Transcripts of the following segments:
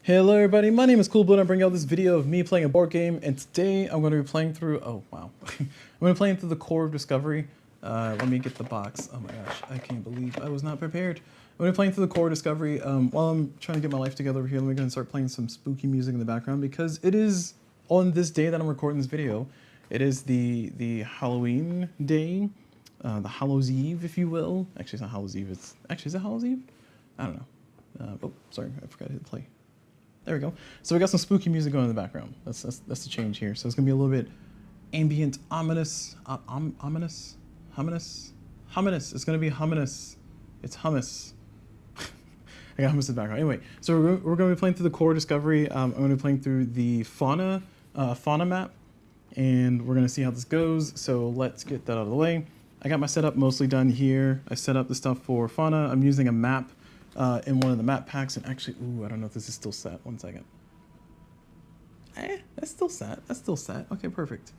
Hello everybody, my name is CulBlu and I'm bringing out this video of me playing a board game, and today I'm going to be playing through, oh wow, I'm going to be playing through the Core of Discovery. Let me get the box. Oh my gosh, I can't believe I was not prepared. I'm going to be playing through the Core of Discovery. While I'm trying to get my life together over here, let me go and start playing some spooky music in the background, because it is on this day that I'm recording this video. It is the Halloween day, the Hallows Eve, if you will. Actually, it's not Hallows Eve, is it Hallows Eve? I don't know. Oh, sorry, I forgot to hit play. There we go. So we got some spooky music going in the background. That's the change here. So it's gonna be a little bit ambient, ominous, ominous. It's gonna be ominous. It's hummus. I got hummus in the background. Anyway, so we're gonna be playing through the Core Discovery. I'm gonna be playing through the Fauna map, and we're gonna see how this goes. So let's get that out of the way. I got my setup mostly done here. I set up the stuff for Fauna. I'm using a map in one of the map packs, and actually, ooh, I don't know if this is still set. 1 second. That's still set. That's still set. Okay, perfect.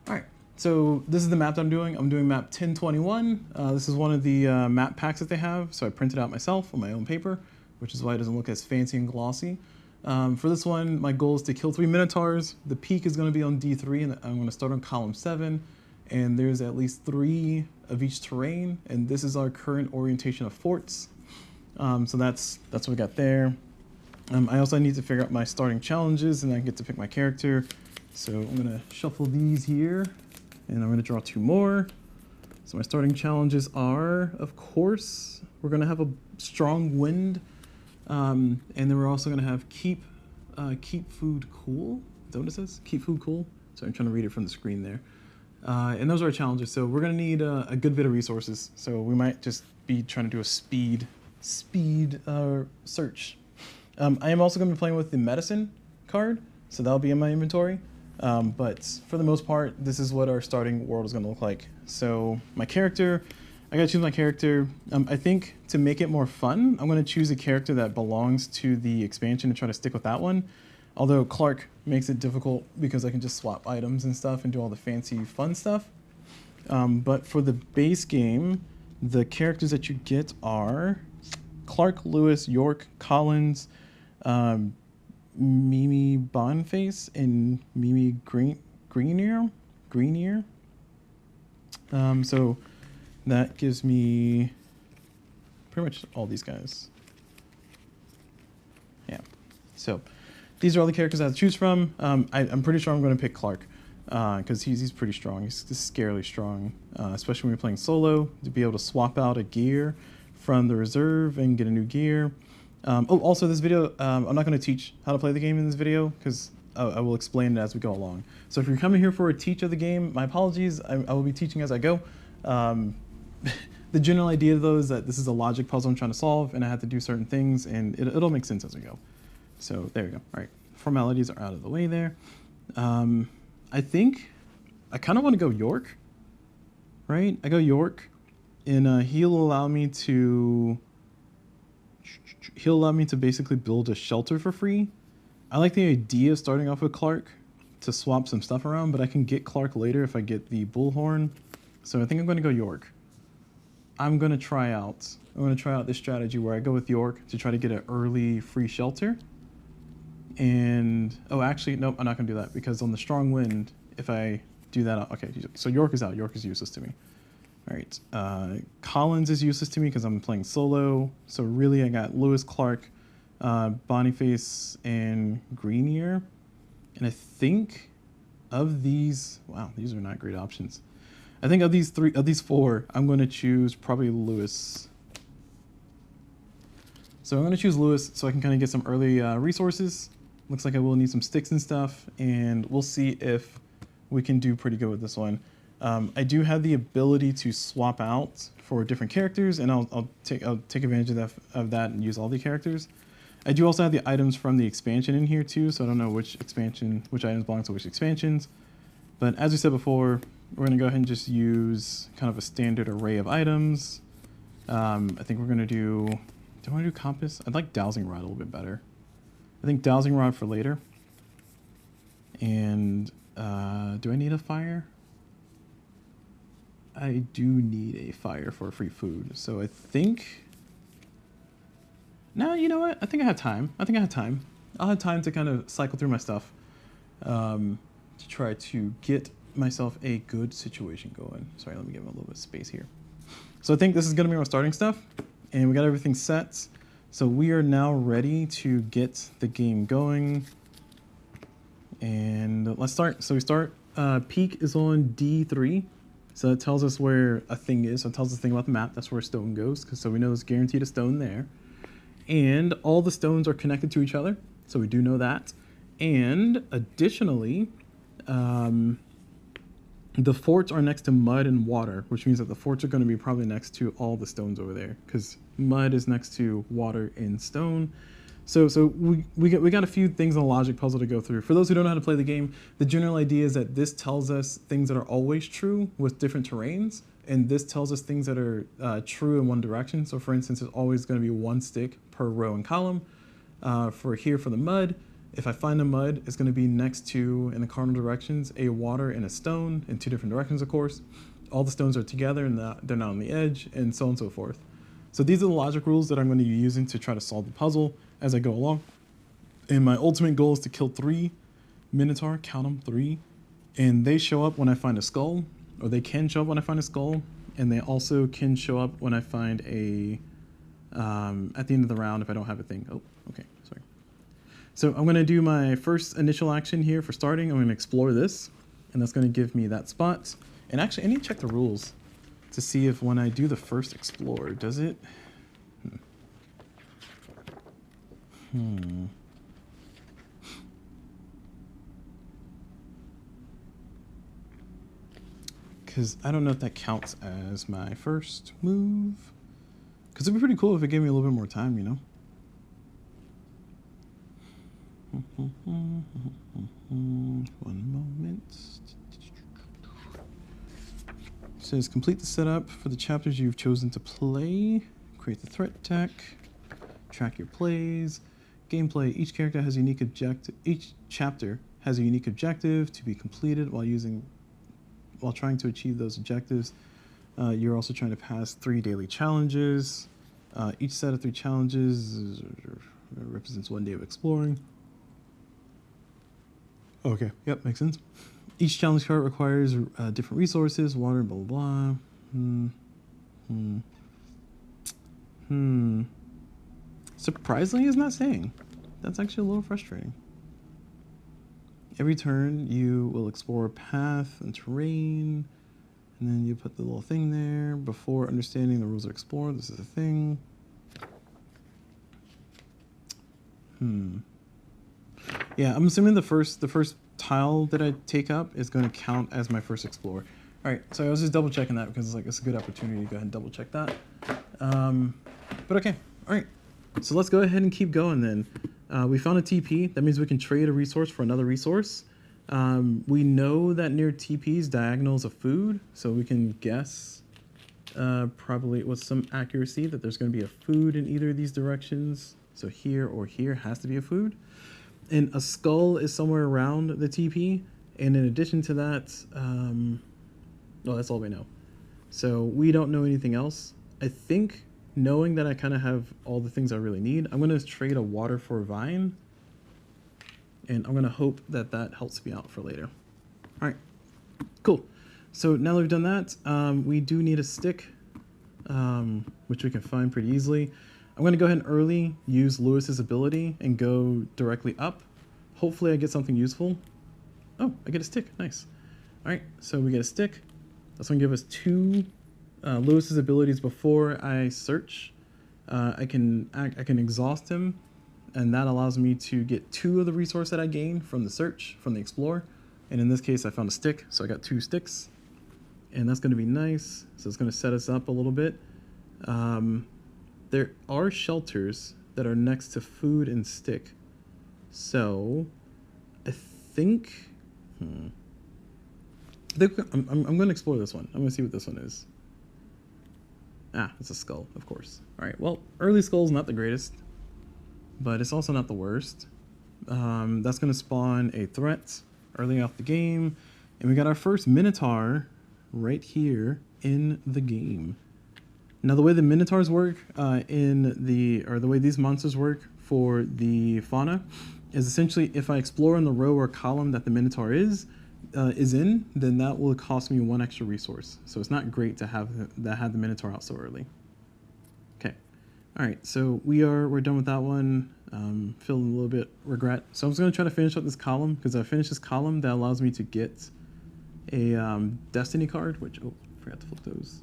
All right, so this is the map that I'm doing. I'm doing map 1021. This is one of the map packs that they have, so I printed out myself on my own paper, which is why it doesn't look as fancy and glossy. For this one, my goal is to kill 3 Minotaurs. The peak is going to be on D3, and I'm going to start on column 7, and there's at least 3 of each terrain, and this is our current orientation of forts. So that's what we got there. I also need to figure out my starting challenges, and I get to pick my character. So I'm gonna shuffle these here, and I'm gonna draw 2 more. So my starting challenges are, of course, we're gonna have a strong wind, and then we're also gonna have keep food cool. Is that what it says? Keep food cool. So I'm trying to read it from the screen there. And those are our challenges. So we're gonna need a good bit of resources. So we might just be trying to do a speed search. I am also going to be playing with the medicine card, so that'll be in my inventory. But for the most part, this is what our starting world is going to look like. So my character, I got to choose my character. I think to make it more fun, I'm going to choose a character that belongs to the expansion and try to stick with that one. Although Clark makes it difficult because I can just swap items and stuff and do all the fancy fun stuff. But for the base game, the characters that you get are Clark, Lewis, York, Collins, Mimi Boniface, and Mimi Greenier. So that gives me pretty much all these guys. Yeah. So these are all the characters I have to choose from. I'm pretty sure I'm going to pick Clark because he's pretty strong. He's scarily strong, especially when you're playing solo, to be able to swap out a gear from the reserve and get a new gear. Also this video, I'm not going to teach how to play the game in this video, because I will explain it as we go along. So if you're coming here for a teach of the game, my apologies. I will be teaching as I go. The general idea though is that this is a logic puzzle I'm trying to solve, and I have to do certain things, and it'll make sense as we go. So there we go. All right, formalities are out of the way there. I think I kind of want to go York, right? I go York, and he'll allow me to basically build a shelter for free. I like the idea of starting off with Clark to swap some stuff around, but I can get Clark later if I get the bullhorn. So I think I'm going to go York. I'm going to try out this strategy where I go with York to try to get an early free shelter. And oh, actually, nope, I'm not going to do that, because on the strong wind, if I do that, okay, so York is out. York is useless to me. All right, Collins is useless to me because I'm playing solo. So really, I got Lewis, Clark, Boniface, and Greenier. And I think of these, wow, these are not great options. I think of these 4, I'm going to choose probably Lewis. So I'm going to choose Lewis so I can kind of get some early resources. Looks like I will need some sticks and stuff, and we'll see if we can do pretty good with this one. I do have the ability to swap out for different characters, and I'll take advantage of that and use all the characters. I do also have the items from the expansion in here too, so I don't know which items belong to which expansions. But as we said before, we're going to go ahead and just use kind of a standard array of items. I think we're going to do I want to do compass? I'd like dowsing rod a little bit better. I think dowsing rod for later. And do I need a fire? I do need a fire for free food. So I think No, you know what? I think I have time. I'll have time to kind of cycle through my stuff to try to get myself a good situation going. Sorry, let me give him a little bit of space here. So I think this is going to be our starting stuff, and we got everything set. So we are now ready to get the game going. And let's start. So we start, peak is on D3. So it tells us where a thing is. So it tells us a thing about the map. That's where a stone goes. So we know it's guaranteed a stone there. And all the stones are connected to each other. So we do know that. And additionally, the forts are next to mud and water, which means that the forts are going to be probably next to all the stones over there, because mud is next to water and stone. So we got a few things in the logic puzzle to go through. For those who don't know how to play the game, the general idea is that this tells us things that are always true with different terrains, and this tells us things that are true in one direction. So for instance, it's always going to be one stick per row and column. For the mud, if I find a mud, it's going to be next to, in the cardinal directions, a water and a stone in two different directions, of course. All the stones are together and they're not on the edge, and so on and so forth. So these are the logic rules that I'm going to be using to try to solve the puzzle as I go along. And my ultimate goal is to kill 3 Minotaur, count them, 3. And they show up when I find a skull, or they can show up when I find a skull, and they also can show up when I find a, at the end of the round if I don't have a thing. Oh, okay, sorry. So I'm going to do my first initial action here for starting. I'm going to explore this, and that's going to give me that spot. And actually, I need to check the rules to see if when I do the first explore, does it? Because I don't know if that counts as my first move. Because it'd be pretty cool if it gave me a little bit more time, you know? One moment. It says complete the setup for the chapters you've chosen to play. Create the threat deck. Track your plays. Gameplay. Each character has a unique objective. Each chapter has a unique objective to be completed while trying to achieve those objectives. You're also trying to pass 3 daily challenges. Each set of 3 challenges represents 1 day of exploring. Okay, yep, makes sense. Each challenge card requires different resources, water, blah, blah, blah. Surprisingly, it's not saying. That's actually a little frustrating. Every turn, you will explore a path and terrain, and then you put the little thing there. Before understanding the rules of explore, this is a thing. Yeah, I'm assuming the first tile that I take up is going to count as my first explore. All right, so I was just double checking that because it's a good opportunity to go ahead and double check that. But okay, all right. So let's go ahead and keep going then. We found a TP. That means we can trade a resource for another resource. We know that near TPs, diagonals of food, so we can guess probably with some accuracy that there's going to be a food in either of these directions. So here or here has to be a food. And a skull is somewhere around the TP. And in addition to that, well, that's all we know. So we don't know anything else. I think knowing that I kind of have all the things I really need, I'm going to trade a water for a vine. And I'm going to hope that that helps me out for later. All right, cool. So now that we've done that, we do need a stick, which we can find pretty easily. I'm going to go ahead and early use Lewis's ability and go directly up. Hopefully I get something useful. Oh, I get a stick. Nice. All right, so we get a stick. That's going to give us 2 Lewis's abilities before I search. I can exhaust him, and that allows me to get 2 of the resource that I gained from the search, from the explore. And in this case, I found a stick, so I got 2 sticks. And that's going to be nice. So it's going to set us up a little bit. There are shelters that are next to food and stick. So I think I'm going to explore this one. I'm going to see what this one is. Ah, it's a skull, of course. All right, well, early skull's not the greatest, but it's also not the worst. That's going to spawn a threat early off the game. And we got our first Minotaur right here in the game. Now, the way the Minotaurs work the way these monsters work for the Fauna is essentially if I explore in the row or column that the Minotaur is in, then that will cost me 1 extra resource. So it's not great to have the Minotaur out so early. Okay, all right, so we're done with that one. Feeling a little bit regret. So I'm just gonna try to finish up this column, because if I finish this column, that allows me to get a Destiny card, which, oh, forgot to flip those.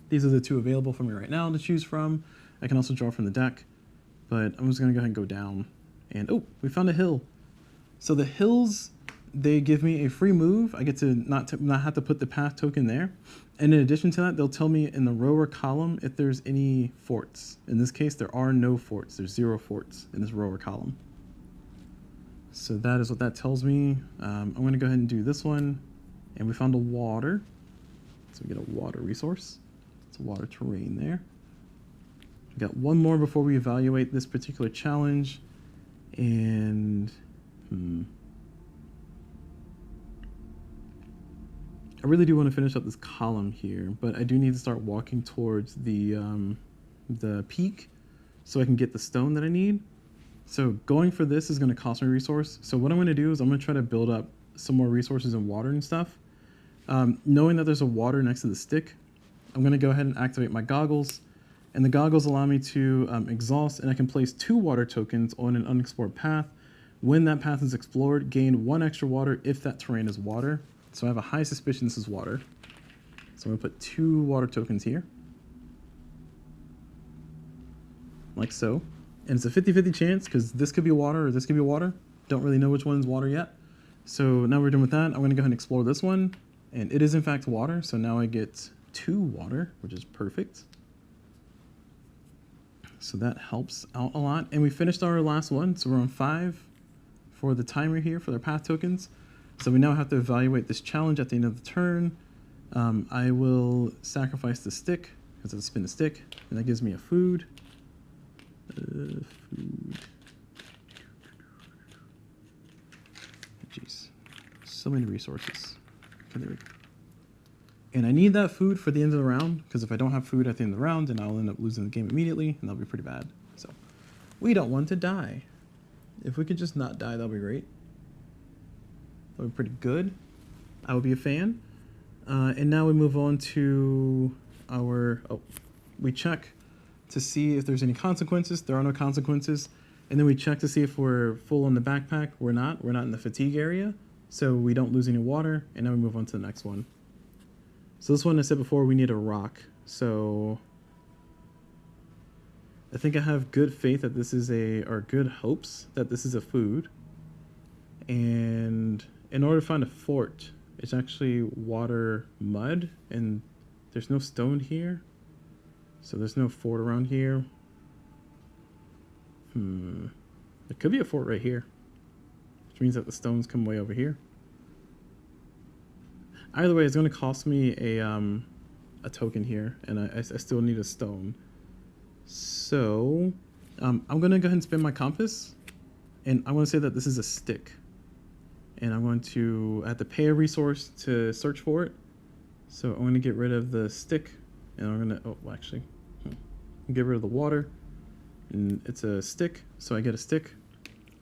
These are the 2 available for me right now to choose from. I can also draw from the deck, but I'm just gonna go ahead and go down. And oh, we found a hill. So the hills, they give me a free move. I get to not have to put the path token there. And in addition to that, they'll tell me in the row or column if there's any forts. In this case, there are no forts. There's 0 forts in this row or column. So that is what that tells me. I'm gonna go ahead and do this one. And we found a water. So we get a water resource. It's a water terrain there. We got one more before we evaluate this particular challenge. And I really do want to finish up this column here, but I do need to start walking towards the peak so I can get the stone that I need. So going for this is going to cost me a resource. So what I'm going to do is I'm going to try to build up some more resources and water and stuff. Knowing that there's a water next to the stick, I'm going to go ahead and activate my goggles. And the goggles allow me to exhaust, and I can place 2 water tokens on an unexplored path. When that path is explored, gain 1 extra water if that terrain is water. So I have a high suspicion this is water. So I'm gonna put 2 water tokens here. Like so. And it's a 50-50 chance, because this could be water or this could be water. Don't really know which one is water yet. So now we're done with that. I'm gonna go ahead and explore this one. And it is in fact water, so now I get 2 water, which is perfect. So that helps out a lot. And we finished our last one, so we're on 5 for the timer here for their path tokens. So we now have to evaluate this challenge at the end of the turn. I will sacrifice the stick, because I'll spin the stick, and that gives me a food. Food. Jeez, so many resources. Okay, there we go. And I need that food for the end of the round, because if I don't have food at the end of the round, then I'll end up losing the game immediately, and that'll be pretty bad. So we don't want to die. If we could just not die, that'll be great. That would be pretty good. I would be a fan. And now we move on to our, we check to see if there's any consequences. There are no consequences. And then we check to see if we're full on the backpack. We're not in the fatigue area, so we don't lose any water. And now we move on to the next one. So this one, I said before, we need a rock. So I think I have good faith that this is or good hopes that this is a food. And in order to find a fort, it's actually water mud, and there's no stone here. So there's no fort around here. There could be a fort right here, which means that the stones come way over here. Either way, it's going to cost me a token here, and I still need a stone. So I'm going to go ahead and spin my compass, and I want to say that this is a stick. And I'm going to have to pay a resource to search for it. So I'm going to get rid of the stick, and I'm going to, get rid of the water. And it's a stick, so I get a stick.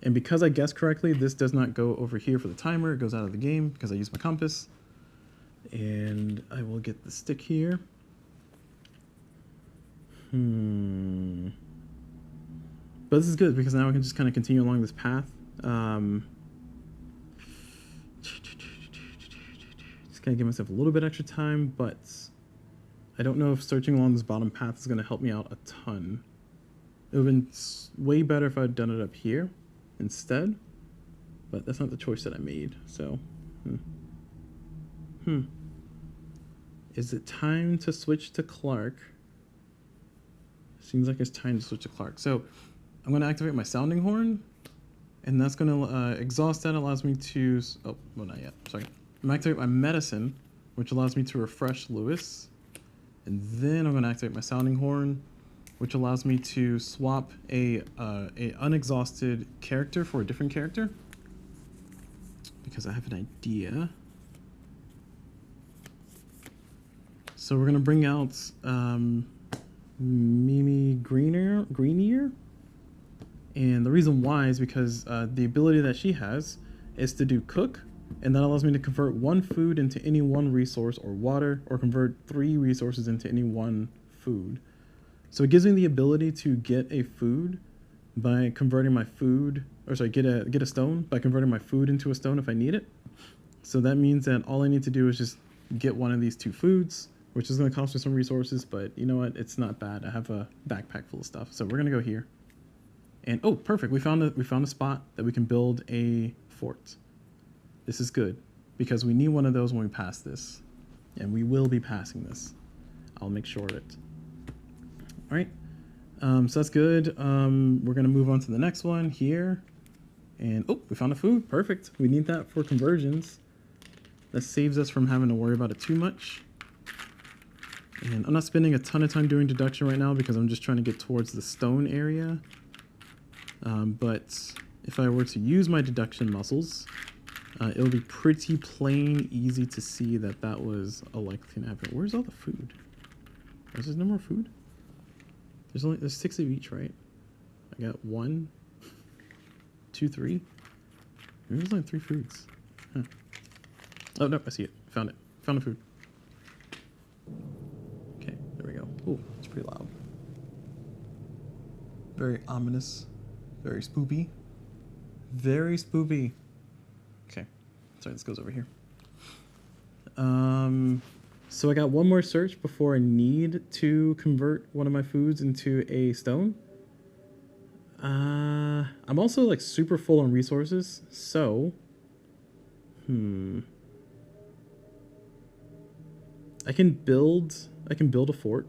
And because I guessed correctly, this does not go over here for the timer. It goes out of the game because I used my compass. And I will get the stick here. But this is good because now I can just kind of continue along this path. Just kind of give myself a little bit extra time, but I don't know if searching along this bottom path is going to help me out a ton. It would have been way better if I had done it up here instead, but that's not the choice that I made, so. Is it time to switch to Clark? Seems like it's time to switch to Clark. So I'm going to activate my sounding horn, and that's going to exhaust that allows me to, oh, well, not yet, sorry. I'm going to activate my medicine, which allows me to refresh Lewis. And then I'm going to activate my sounding horn, which allows me to swap a unexhausted character for a different character, because I have an idea. So we're going to bring out Mimi Greenier, And the reason why is because the ability that she has is to do cook, and that allows me to convert one food into any one resource or water, or convert 3 resources into any one food. So it gives me the ability to get a food by converting my food, or sorry, get a stone by converting my food into a stone if I need it. So that means that all I need to do is just get one of these 2 foods, which is going to cost me some resources, but you know what? It's not bad. I have a backpack full of stuff. So we're going to go here. And oh, perfect. We found a spot that we can build a fort. This is good because we need one of those when we pass this. And we will be passing this. I'll make sure of it. All right. So that's good. We're going to move on to the next one here. And oh, we found a food. Perfect. We need that for conversions. That saves us from having to worry about it too much. And I'm not spending a ton of time doing deduction right now because I'm just trying to get towards the stone area. But if I were to use my deduction muscles, it'll be pretty plain easy to see that that was a likely thing to happen. Where's all the food? Is there no more food? There's 6 of each, right? I got 1, 2, 3. Maybe there's only 3 foods. Huh. Oh no, I see it. Found it. Found the food. Okay, there we go. Oh, it's pretty loud. Very ominous. Very spoopy. Very spoopy. Okay. Sorry, this goes over here. So I got one more search before I need to convert one of my foods into a stone. I'm also like super full on resources, so I can build a fort.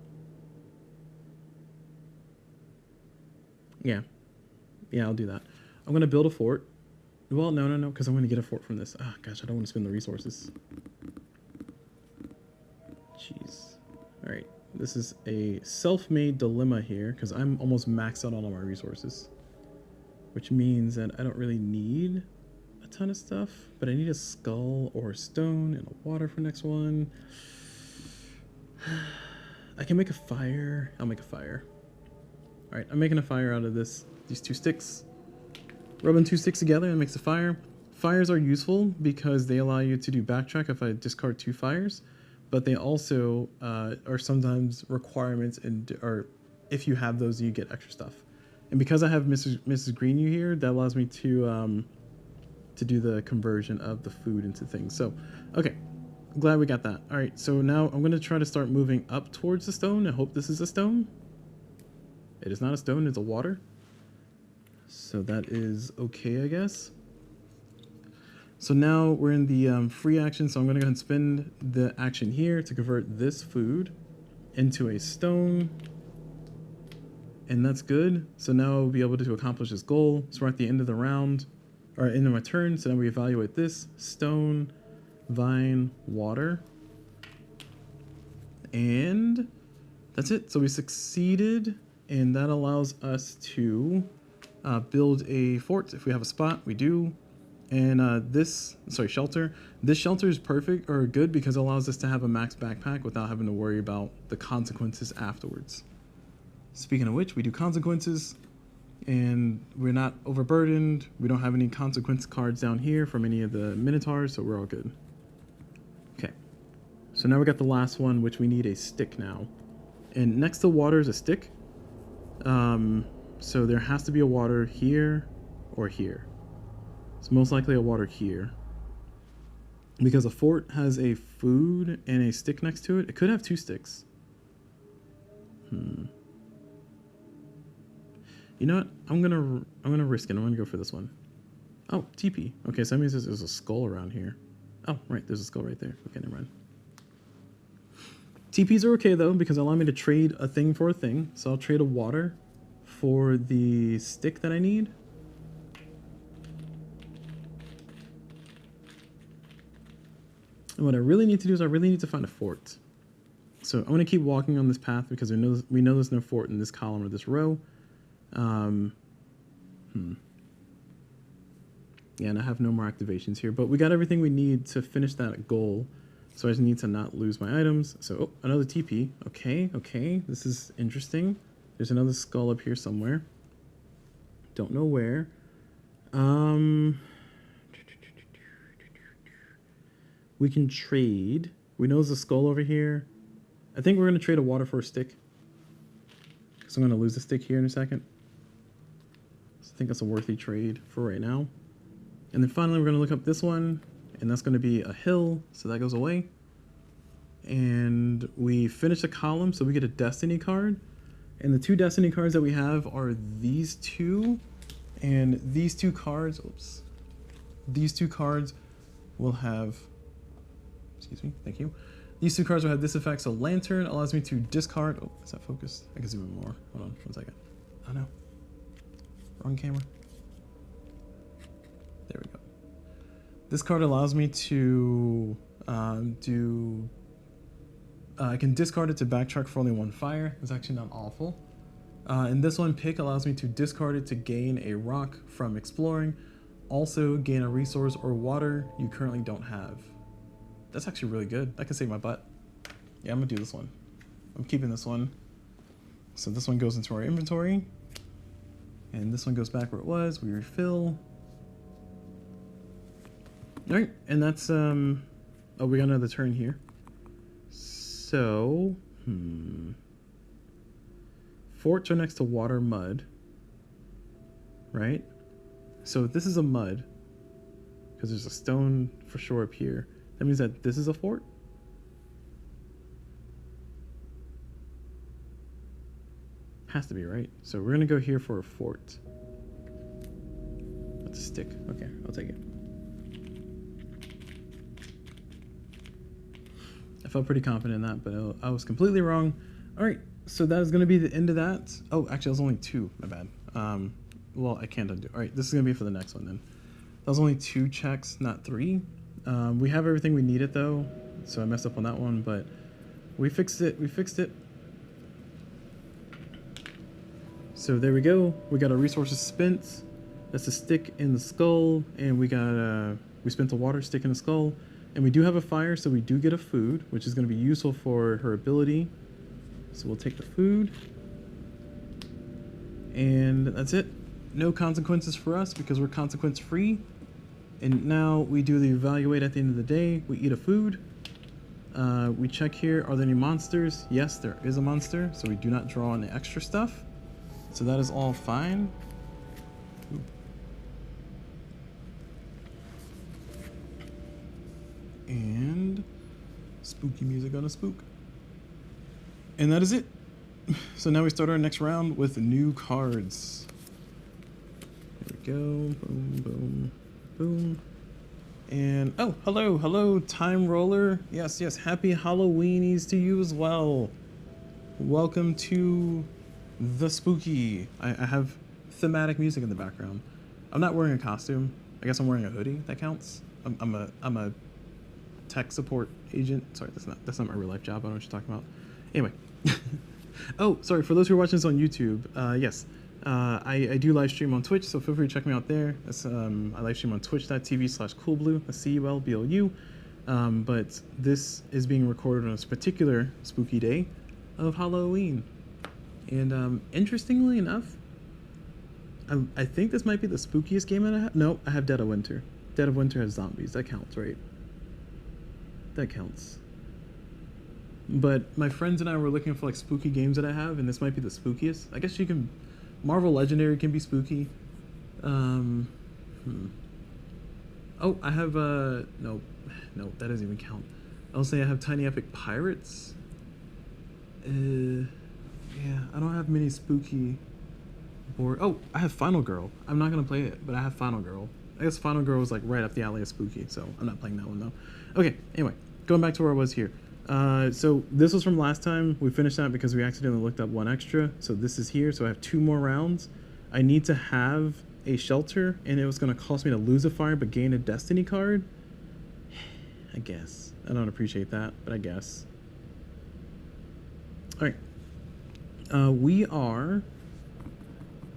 Yeah, I'll do that. I'm gonna build a fort. Well, no, because I'm gonna get a fort from this. Ah, gosh, I don't want to spend the resources. Jeez. All right, this is a self-made dilemma here because I'm almost maxed out on all my resources, which means that I don't really need a ton of stuff, but I need a skull or a stone and a water for next one. I can make a fire. I'll make a fire. All right, I'm making a fire out of these 2 sticks. Rubbing 2 sticks together and makes a fire. Fires are useful because they allow you to do backtrack if I discard 2 fires, but they also are sometimes requirements, or if you have those, you get extra stuff. And because I have Mrs. Green here, that allows me to do the conversion of the food into things. So, okay, glad we got that. All right, so now I'm going to try to start moving up towards the stone. I hope this is a stone. It is not a stone, it's a water. So that is okay, I guess. So now we're in the free action, so I'm going to go ahead and spend the action here to convert this food into a stone. And that's good. So now I'll be able to accomplish this goal. So we're at the end of the round, or end of my turn. So now we evaluate this: stone, vine, water. And that's it. So we succeeded, and that allows us to build a fort. If we have a spot, we do. And shelter. This shelter is perfect or good because it allows us to have a max backpack without having to worry about the consequences afterwards. Speaking of which, we do consequences, and we're not overburdened. We don't have any consequence cards down here from any of the minotaurs, so we're all good. Okay, so now we got the last one, which we need a stick now. And next to water is a stick. So there has to be a water here or here. It's most likely a water here. Because a fort has a food and a stick next to it. It could have 2 sticks. You know what? I'm gonna risk it. I'm gonna go for this one. Oh, TP. Okay, so that means there's a skull around here. Oh, right, there's a skull right there. Okay, never mind. TPs are okay though, because they allow me to trade a thing for a thing. So I'll trade a water for the stick that I need. And what I really need to do is I really need to find a fort. So I'm going to keep walking on this path because we know there's no fort in this column or this row. Yeah, and I have no more activations here, but we got everything we need to finish that goal. So I just need to not lose my items. So, oh, another TP. Okay, this is interesting. There's another skull up here somewhere. Don't know where. We can trade. We know there's a skull over here. I think we're going to trade a water for a stick. Because I'm going to lose the stick here in a second. So I think that's a worthy trade for right now. And then finally we're going to look up this one. And that's going to be a hill. So that goes away. And we finish the column. So we get a destiny card. And the 2 destiny cards that we have are these 2. And these 2 cards, oops. These 2 cards will have... Excuse me, thank you. These 2 cards will have this effect. So Lantern allows me to discard... Oh, is that focused? I can zoom in more. Hold on, 1 second. Oh no. Wrong camera. There we go. This card allows me to I can discard it to backtrack for only 1 fire. It's actually not awful. And this one pick allows me to discard it to gain a rock from exploring. Also gain a resource or water you currently don't have. That's actually really good. That can save my butt. Yeah, I'm gonna do this one. I'm keeping this one. So this one goes into our inventory. And this one goes back where it was. We refill. Alright, and that's, oh, we got another turn here. So, forts are next to water, mud. Right? So this is a mud. Because there's a stone for sure up here. That means that this is a fort? Has to be, right? So we're going to go here for a fort. That's a stick. Okay, I'll take it. I felt pretty confident in that, but I was completely wrong. All right, so that is going to be the end of that. Oh, actually, that was only 2. My bad. Well, I can't undo. All right, this is going to be for the next one then. That was only 2 checks, not 3. We have everything we needed though, so I messed up on that one, but we fixed it. We fixed it. So there we go. We got our resources spent. That's a stick in the skull, and we got we spent a water stick in the skull, and we do have a fire, so we do get a food, which is going to be useful for her ability. So we'll take the food, and that's it. No consequences for us because we're consequence free. And now we do the evaluate at the end of the day. We eat a food. We check here, are there any monsters? Yes, there is a monster, so we do not draw any extra stuff. So that is all fine. Ooh. And spooky music gonna spook. And that is it. So now we start our next round with new cards. There we go. Boom, boom. Boom. And oh, hello, Time Roller. Yes, happy Halloweenies to you as well. Welcome to the spooky. I have thematic music in the background. I'm not wearing a costume. I guess I'm wearing a hoodie. That counts. I'm a tech support agent. Sorry, that's not my real life job. I don't know what you're talking about. Anyway. Oh, sorry, for those who are watching this on YouTube, yes. I do live stream on Twitch, so feel free to check me out there. That's, I live stream on twitch.tv/CulBlu, that's CULBLU. But this is being recorded on this particular spooky day of Halloween. And interestingly enough, I think this might be the spookiest game that I have. No, I have Dead of Winter. Dead of Winter has zombies. That counts, right? That counts. But my friends and I were looking for like spooky games that I have, and this might be the spookiest. I guess you can... Marvel Legendary can be spooky. Oh, I have no, that doesn't even count. I'll say I have Tiny Epic Pirates. Yeah, I don't have many spooky board. Oh, I have Final Girl. I'm not gonna play it, but I have Final Girl. I guess Final Girl was like right up the alley of spooky, so I'm not playing that one though. Okay, anyway, going back to where I was here. So this was from last time. We finished that because we accidentally looked up one extra. So this is here. So I have 2 more rounds. I need to have a shelter, and it was going to cost me to lose a fire but gain a destiny card. I guess. I don't appreciate that, but I guess. All right. We are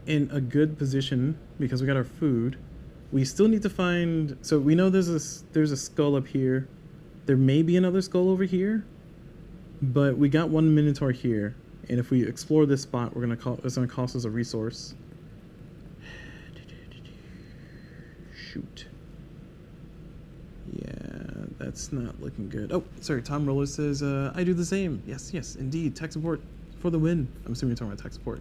in a good position because we got our food. We still need to find... So we know there's a skull up here. There may be another skull over here, but we got 1 Minotaur here, and if we explore this spot, it's gonna cost us a resource. Shoot. Yeah, that's not looking good. Oh, sorry, Tom Roller says, I do the same. Yes, yes, indeed. Tech support for the win. I'm assuming you're talking about tech support.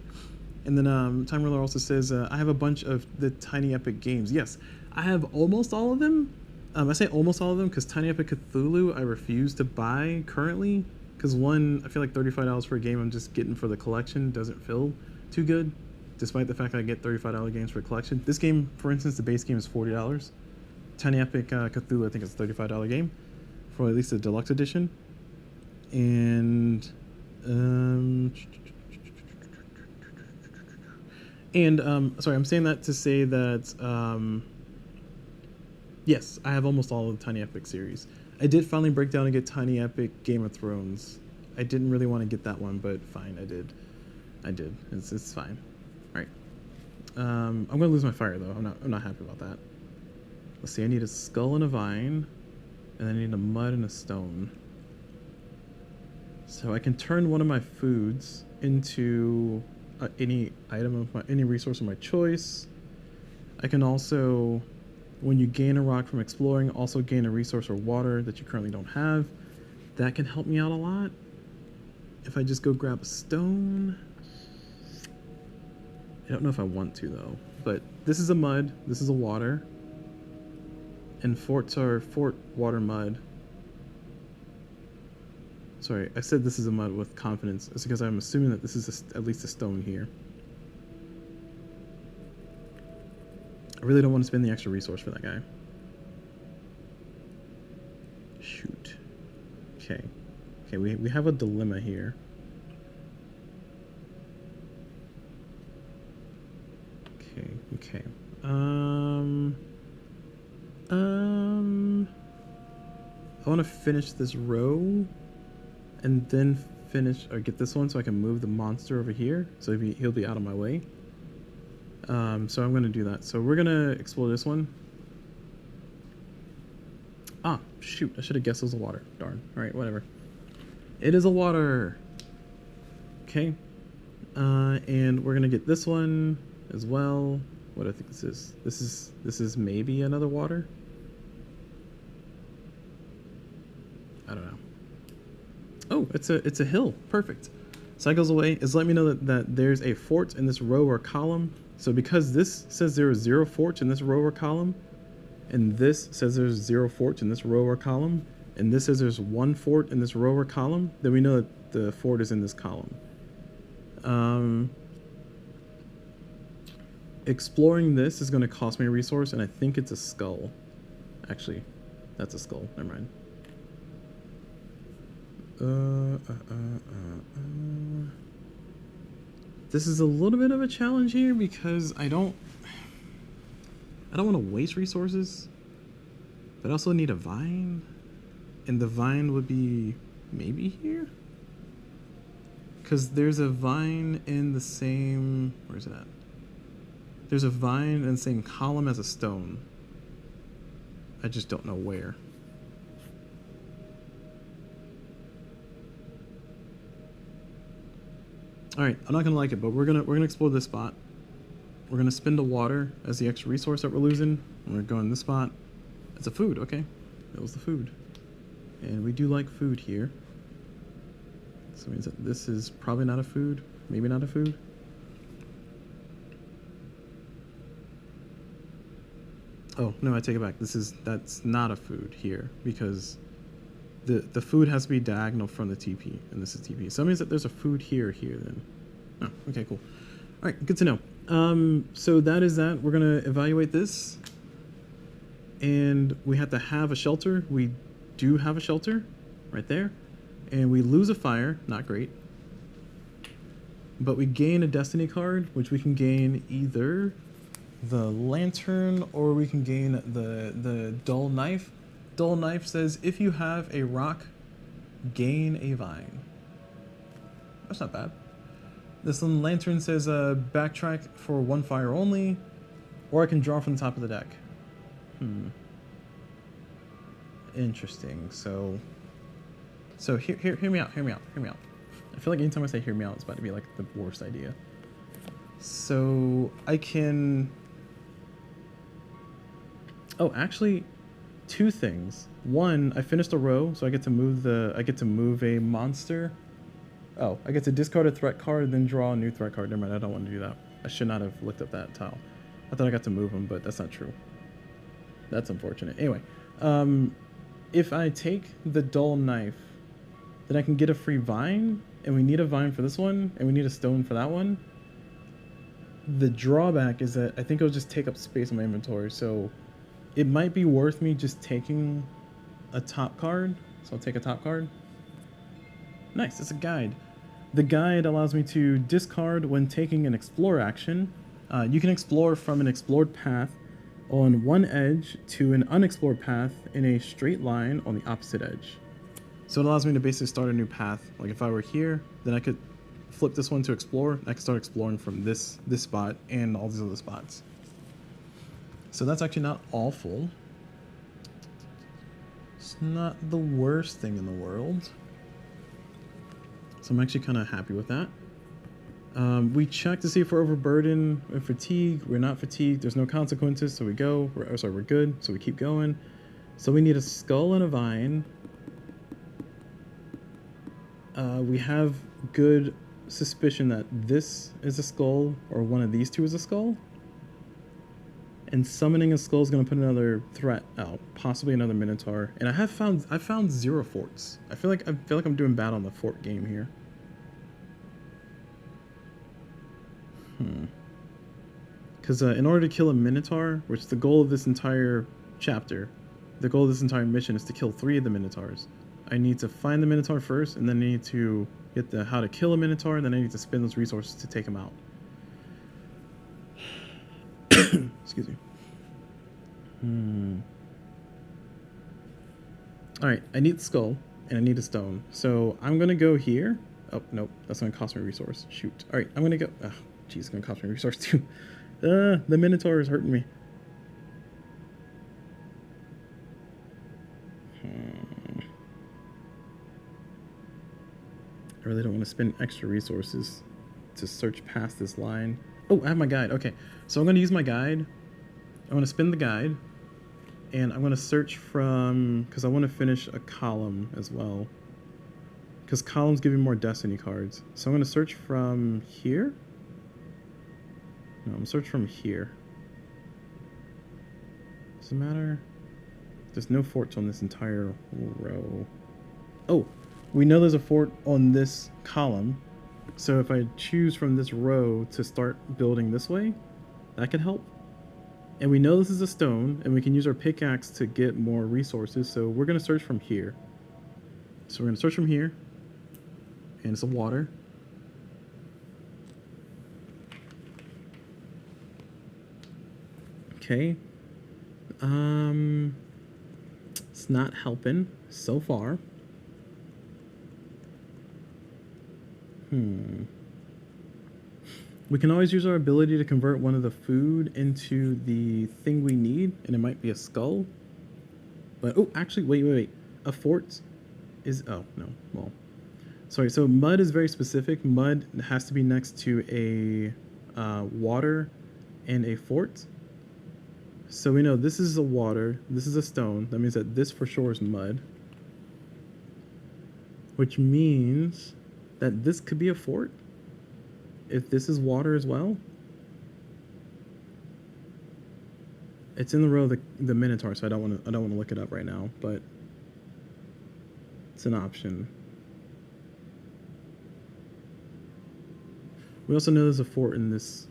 And then Time Roller also says, I have a bunch of the Tiny Epic games. Yes, I have almost all of them. I say almost all of them because Tiny Epic Cthulhu I refuse to buy currently. Because one, I feel like $35 for a game I'm just getting for the collection doesn't feel too good. Despite the fact that I get $35 games for a collection. This game, for instance, the base game is $40. Tiny Epic Cthulhu, I think it's a $35 game. For at least the deluxe edition. And... sorry, I'm saying that to say that, yes, I have almost all of the Tiny Epic series. I did finally break down and get Tiny Epic Game of Thrones. I didn't really want to get that one, but fine, I did. It's fine. All right. I'm gonna lose my fire though. I'm not happy about that. Let's see. I need a skull and a vine, and I need a mud and a stone. So I can turn one of my foods into any item of any resource of my choice. I can also, when you gain a rock from exploring, also gain a resource or water that you currently don't have. That can help me out a lot. If I just go grab a stone. I don't know if I want to though, but this is a mud, this is a water. And forts are fort, water, mud. Sorry, I said this is a mud with confidence. It's because I'm assuming that this is at least a stone here. I really don't want to spend the extra resource for that guy. Shoot. Okay. Okay, we have a dilemma here. Okay. I want to finish this row and then finish or get this one so I can move the monster over here so he'll be out of my way. So I'm going to do that. So we're going to explore this one. Ah, shoot. I should have guessed it was a water. Darn. All right, whatever. It is a water. Okay. And we're going to get this one as well. What do I think this is? This is maybe another water. I don't know. Oh, it's a hill. Perfect. Cycles away is letting me know that there's a fort in this row or column. So because this says there are 0 forts in this row or column, and this says there's 0 forts in this row or column, and this says there's 1 fort in this row or column, then we know that the fort is in this column. Exploring this is going to cost me a resource, and I think it's a skull. Actually, that's a skull. Never mind. This is a little bit of a challenge here because I don't want to waste resources, but I also need a vine, and the vine would be maybe here, because there's a vine in the same, where's it at? There's a vine in the same column as a stone. I just don't know where. All right, I'm not gonna like it, but we're gonna explore this spot. We're gonna spend the water as the extra resource that we're losing. We're gonna go in this spot. It's a food, okay. That was the food. And we do like food here. So it means that this is probably not a food, maybe not a food. Oh, no, I take it back. That's not a food here because the food has to be diagonal from the TP, and this is TP. So that means that there's a food here then. Oh, okay, cool. All right, good to know. So that is that. We're gonna evaluate this, and we have to have a shelter. We do have a shelter right there, and we lose a fire. Not great. But we gain a destiny card, which we can gain either the lantern or we can gain the dull knife. Dull knife says if you have a rock, gain a vine. That's not bad. This lantern says backtrack for 1 fire only, or I can draw from the top of the deck. Interesting. So hear me out. I feel like anytime I say hear me out, it's about to be like the worst idea. So I can Oh, actually, two things. One, I finished a row, so I get to move a monster. Oh, I get to discard a threat card, then draw a new threat card. Never mind, I don't want to do that. I should not have looked up that tile. I thought I got to move them, but that's not true. That's unfortunate. Anyway, if I take the dull knife, then I can get a free vine, and we need a vine for this one, and we need a stone for that one. The drawback is that I think it'll just take up space in my inventory, so it might be worth me just taking a top card. So I'll take a top card. Nice, it's a guide. The guide allows me to discard when taking an explore action. You can explore from an explored path on one edge to an unexplored path in a straight line on the opposite edge. So it allows me to basically start a new path. Like if I were here, then I could flip this one to explore. I could start exploring from this spot and all these other spots. So that's actually not awful. It's not the worst thing in the world. So I'm actually kind of happy with that. We check to see if we're overburdened and fatigued. We're not fatigued. There's no consequences, so we go. We're good, so we keep going. So we need a skull and a vine. We have good suspicion that this is a skull, or one of these two is a skull. And summoning a skull is going to put another threat out, possibly another Minotaur. And I found 0 forts. I feel like I'm doing bad on the fort game here. Because in order to kill a Minotaur, which the goal of this entire chapter, the goal of this entire mission is to kill 3 of the Minotaurs. I need to find the Minotaur first, and then I need to get the how to kill a Minotaur, and then I need to spend those resources to take him out. Excuse me. Alright, I need the skull, and I need a stone. So I'm going to go here. Oh, nope, that's going to cost me a resource. Shoot. Alright, I'm going to go... Oh, geez, it's going to cost me a resource too. The Minotaur is hurting me. I really don't want to spend extra resources to search past this line. Oh, I have my guide. Okay, so I'm going to use my guide. I'm going to spin the guide. And I'm going to search from... Because I want to finish a column as well. Because columns give you more destiny cards. So I'm going to search from here. No, I'm going to search from here. Does it matter? There's no forts on this entire row. Oh, we know there's a fort on this column. So if I choose from this row to start building this way, that could help. And we know this is a stone, and we can use our pickaxe to get more resources. So we're going to search from here. So we're going to search from here. And some water. Okay. It's not helping so far. We can always use our ability to convert one of the food into the thing we need, and it might be a skull. But, oh, actually, wait. A fort is, oh, no, well. Sorry, so mud is very specific. Mud has to be next to a water and a fort. So we know this is a water, this is a stone. That means that this for sure is mud. Which means that this could be a fort. If this is water as well. It's in the row of the Minotaur, so I don't want to look it up right now, but it's an option. We also know there's a fort in this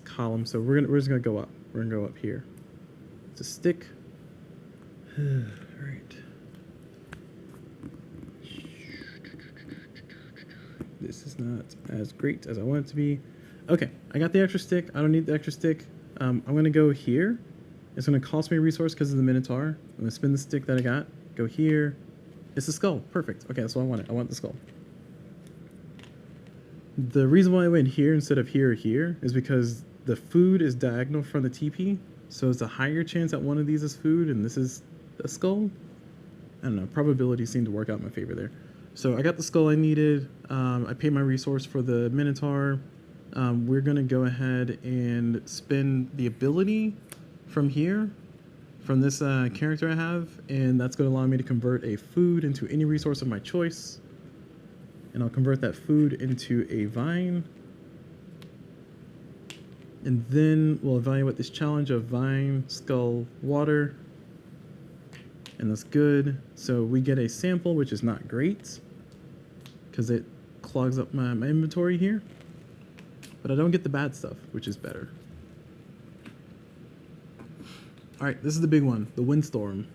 column, so we're just gonna go up. We're gonna go up here. It's a stick. All right. This is not as great as I want it to be. Okay, I got the extra stick. I don't need the extra stick. I'm gonna go here. It's gonna cost me a resource because of the Minotaur. I'm gonna spin the stick that I got. Go here. It's the skull. Perfect. Okay, that's what I wanted. I want the skull. The reason why I went here instead of here or here is because the food is diagonal from the TP, so it's a higher chance that one of these is food and this is a skull. I don't know, probabilities seem to work out in my favor there. So I got the skull I needed. I paid my resource for the Minotaur. We're gonna go ahead and spin the ability from here from this character I have, and that's going to allow me to convert a food into any resource of my choice. And I'll convert that food into a vine. And then we'll evaluate this challenge of vine, skull, water. And that's good. So we get a sample, which is not great, because it clogs up my inventory here. But I don't get the bad stuff, which is better. Alright, this is the big one, the windstorm.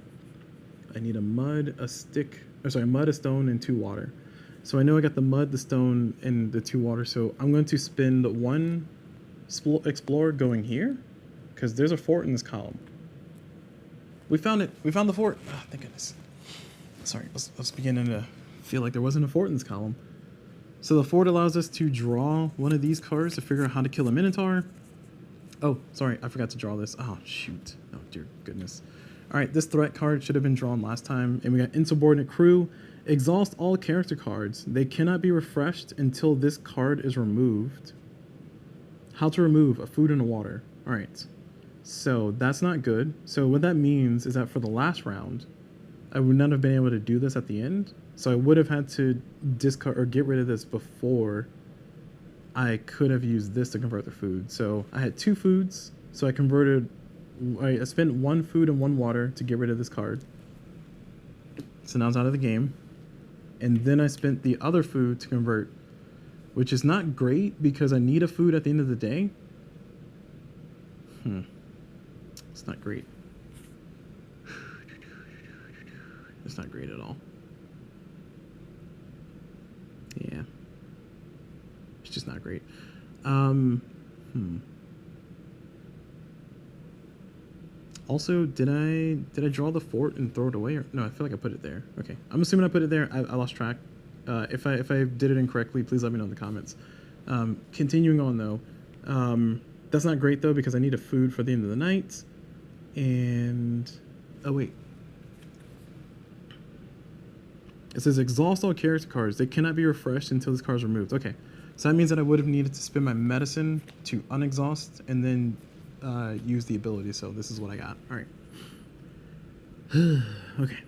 I need a mud, a stick, or sorry, mud, a stone, and 2 water. So I know I got the mud, the stone, and the 2 water, so I'm going to spend 1 explorer going here, because there's a fort in this column. We found it. We found the fort. Oh, thank goodness. Sorry, I was beginning to feel like there wasn't a fort in this column. So the fort allows us to draw one of these cards to figure out how to kill a minotaur. Oh, sorry, I forgot to draw this. Oh, shoot. Oh, dear goodness. All right, this threat card should have been drawn last time. And we got Insubordinate Crew. Exhaust all character cards. They cannot be refreshed until this card is removed. How to remove a food and a water. All right, so that's not good. So what that means is that for the last round, I would not have been able to do this at the end. So I would have had to discard or get rid of this before I could have used this to convert the food. So I had 2 foods, so I spent 1 food and 1 water to get rid of this card. So now it's out of the game. And then I spent the other food to convert, which is not great because I need a food at the end of the day. It's not great. It's not great at all. Yeah. It's just not great. Also, did I draw the fort and throw it away? Or, no, I feel like I put it there. Okay, I'm assuming I put it there. I lost track. If I did it incorrectly, please let me know in the comments. Continuing on though, that's not great though because I need a food for the end of the night. And oh wait, it says exhaust all character cards. They cannot be refreshed until this card is removed. Okay, so that means that I would have needed to spend my medicine to unexhaust and then use the ability. So this is what I got. All right. Okay.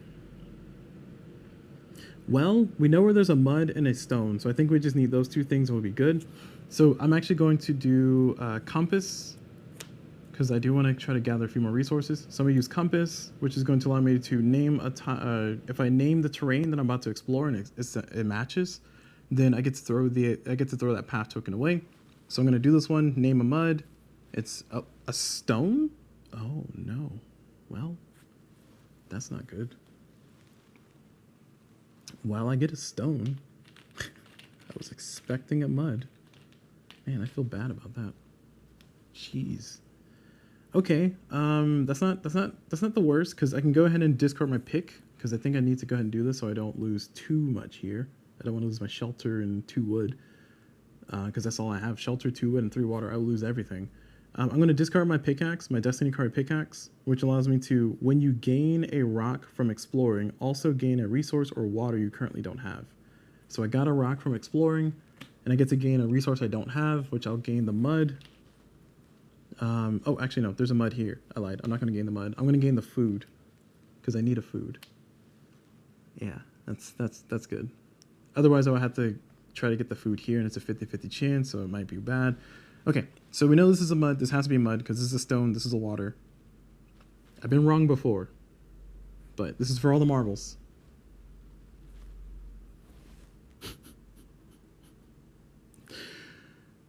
Well, we know where there's a mud and a stone, so I think we just need those 2 things and we'll be good. So I'm actually going to do compass because I do want to try to gather a few more resources. So I'm going to use compass, which is going to allow me to name if I name the terrain that I'm about to explore and it matches, then I get to throw that path token away. So I'm going to do this one, name a mud. It's a stone? Oh no. Well, that's not good. While I get a stone, I was expecting a mud. Man, I feel bad about that. Jeez. Okay, that's not the worst because I can go ahead and discard my pick because I think I need to go ahead and do this so I don't lose too much here. I don't want to lose my shelter and 2 wood because that's all I have. Shelter, 2 wood, and 3 water. I will lose everything. I'm going to discard my pickaxe, my Destiny card pickaxe, which allows me to, when you gain a rock from exploring, also gain a resource or water you currently don't have. So I got a rock from exploring, and I get to gain a resource I don't have, which I'll gain the mud. Oh, actually, no, there's a mud here. I lied. I'm not going to gain the mud. I'm going to gain the food, because I need a food. Yeah, that's good. Otherwise, I would have to try to get the food here, and it's a 50-50 chance, so it might be bad. Okay, so we know this is a mud. This has to be mud because this is a stone. This is a water. I've been wrong before, but this is for all the marbles.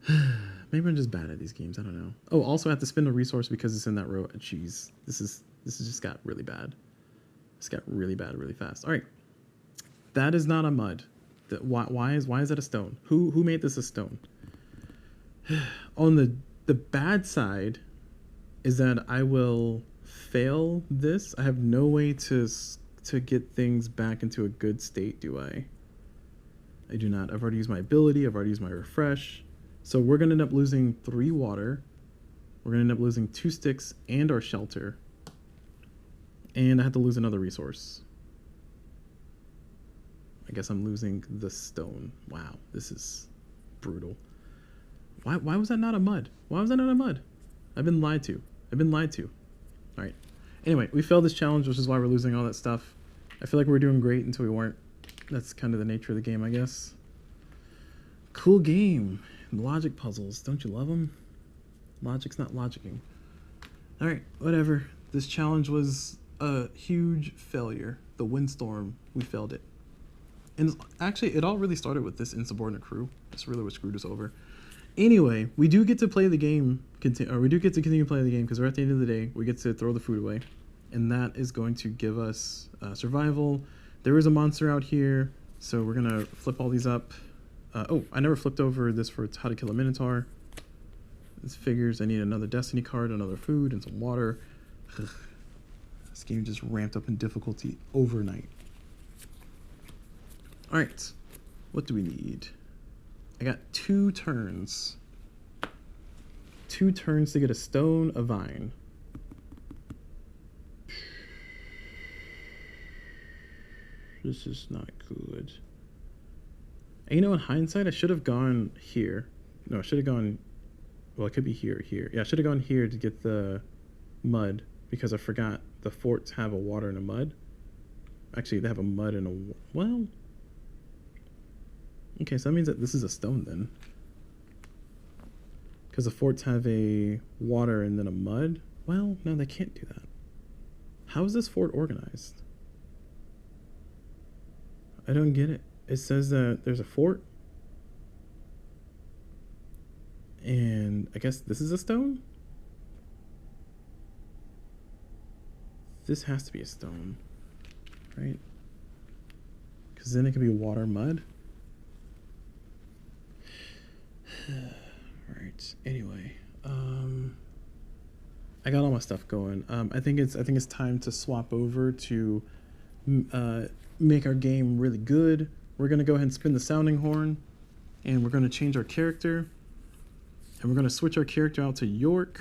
Maybe I'm just bad at these games. I don't know. Oh, also I have to spend a resource because it's in that row. Jeez, this has just got really bad. This got really bad really fast. All right, that is not a mud. Why is that a stone? Who made this a stone? On the bad side is that I will fail this. I have no way to get things back into a good state, do I? I do not. I've already used my ability. I've already used my refresh. So we're going to end up losing 3 water. We're going to end up losing 2 sticks and our shelter. And I have to lose another resource. I guess I'm losing the stone. Wow, this is brutal. Why was that not a mud? Why was that not a mud? I've been lied to. I've been lied to. All right. Anyway, we failed this challenge, which is why we're losing all that stuff. I feel like we were doing great until we weren't. That's kind of the nature of the game, I guess. Cool game. Logic puzzles. Don't you love them? Logic's not logicking. Alright, whatever. This challenge was a huge failure. The windstorm, we failed it. And actually, it all really started with this insubordinate crew. That's really what screwed us over. Anyway, we do get to play the game, or we do get to continue playing the game, because we're at the end of the day, we get to throw the food away. And that is going to give us survival. There is a monster out here, so we're going to flip all these up. Oh, I never flipped over this for how to kill a minotaur. This figures I need another destiny card, another food, and some water. Ugh. This game just ramped up in difficulty overnight. Alright, what do we need? I got 2 turns. 2 turns to get a stone, a vine. This is not good. And you know, in hindsight, I should have gone here. No, I should have gone... Well, it could be here or here. Yeah, I should have gone here to get the mud, because I forgot the forts have a water and a mud. Actually, they have a mud and a... Well... Okay, so that means that this is a stone then. Because the forts have a water and then a mud. Well, no, they can't do that. How is this fort organized? I don't get it. It says that there's a fort. And I guess this is a stone? This has to be a stone, right? Because then it could be water, mud. Right. Anyway, I got all my stuff going. I think it's time to swap over to make our game really good. We're gonna go ahead and spin the sounding horn, and we're gonna change our character, and we're gonna switch our character out to York,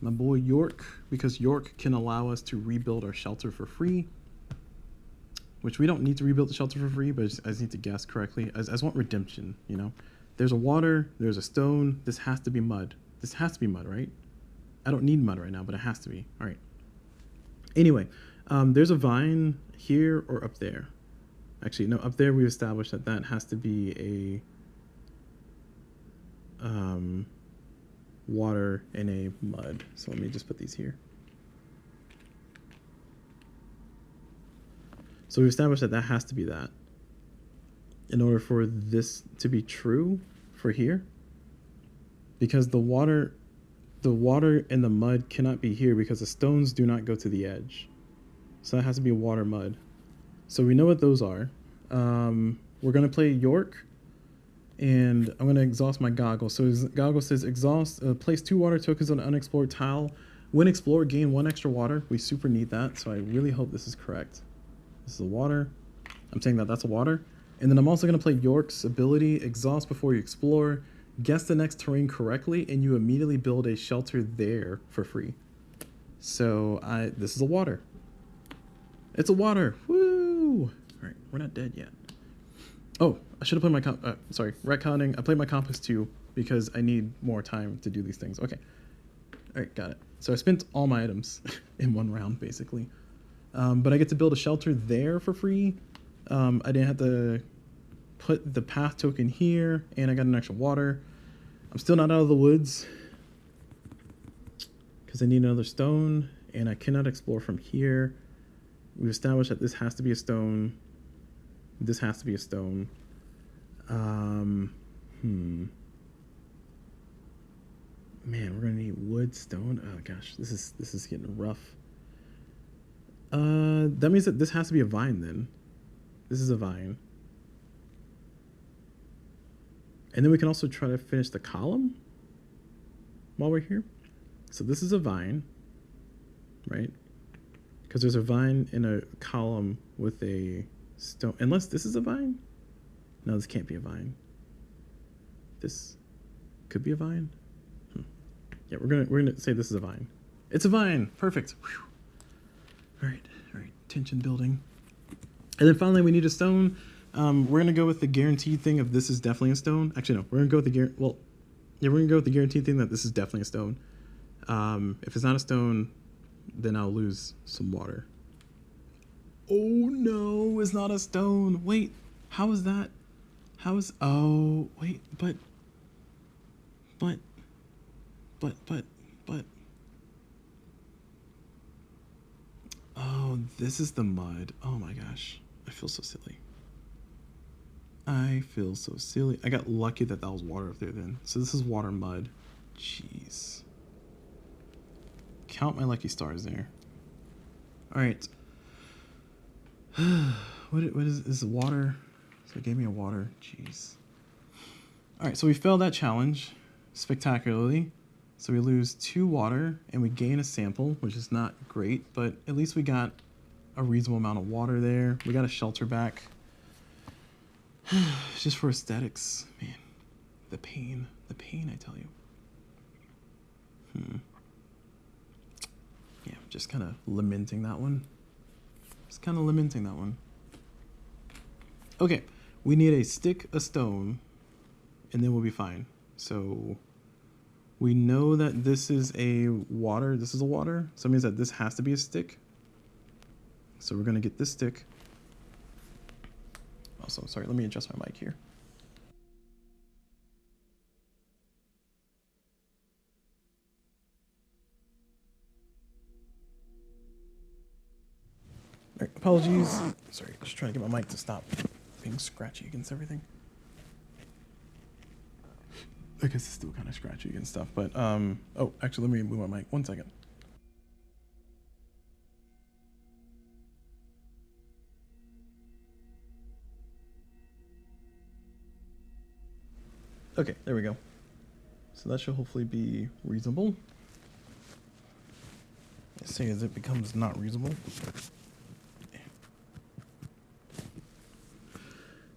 my boy York, because York can allow us to rebuild our shelter for free. Which we don't need to rebuild the shelter for free, but I just need to guess correctly. I just want redemption, you know? There's a water, there's a stone, this has to be mud. This has to be mud, right? I don't need mud right now, but it has to be. All right. Anyway, there's a vine here or up there. Actually, no, up there we've established that that has to be a water and a mud. So let me just put these here. So we established that that has to be that. In order for this to be true for here, because the water and the mud cannot be here because the stones do not go to the edge. So that has to be water, mud. So we know what those are. We're gonna play York, and I'm gonna exhaust my goggle. So his goggle says exhaust, place 2 water tokens on an unexplored tile. When explored, gain 1 extra water. We super need that, so I really hope this is correct. This is a water. I'm saying that that's a water. And then I'm also going to play York's ability, exhaust before you explore, guess the next terrain correctly, and you immediately build a shelter there for free. So this is a water. It's a water. Woo! All right, we're not dead yet. Oh, I should have played my sorry, retconning. I played my compass too because I need more time to do these things. Okay. All right, got it. So I spent all my items in 1 round basically. But I get to build a shelter there for free. I didn't have to put the path token here, and I got an extra water. I'm still not out of the woods because I need another stone, and I cannot explore from here. We've established that this has to be a stone. This has to be a stone. Man, we're gonna need wood, stone. Oh gosh, this is getting rough. That means that this has to be a vine then. This is a vine. And then we can also try to finish the column while we're here. So this is a vine, right? Because there's a vine in a column with a stone. Unless this is a vine? No, this can't be a vine. This could be a vine. Yeah, we're gonna say this is a vine. It's a vine. Perfect. Whew. All right, tension building. And then finally we need a stone. We're gonna go with the guaranteed thing of this is definitely a stone. Actually, no, we're gonna go with the we're gonna go with the guaranteed thing that this is definitely a stone. If it's not a stone, then I'll lose some water. Oh no, it's not a stone. Wait, how is that? How is, oh, wait, but, but, oh, this is the mud. Oh my gosh, I feel so silly. I feel so silly. I got lucky that that was water up there then. So this is water mud. Jeez. Count my lucky stars there. All right. What is water? So it gave me a water. Jeez. All right, so we failed that challenge spectacularly. So we lose 2 water and we gain a sample, which is not great, but at least we got a reasonable amount of water there. We got a shelter back. Just for aesthetics, man. The pain, I tell you. Yeah, just kind of lamenting that one. Okay, we need a stick, a stone, and then we'll be fine. So we know that this is a water. This is a water. So it means that this has to be a stick. So we're going to get this stick. Also, sorry, let me adjust my mic here. All right, apologies. Sorry, just trying to get my mic to stop being scratchy against everything. I guess it's still kind of scratchy and stuff, but oh, actually, let me move my mic. 1 second. Okay, there we go. So that should hopefully be reasonable. Let's say as it becomes not reasonable.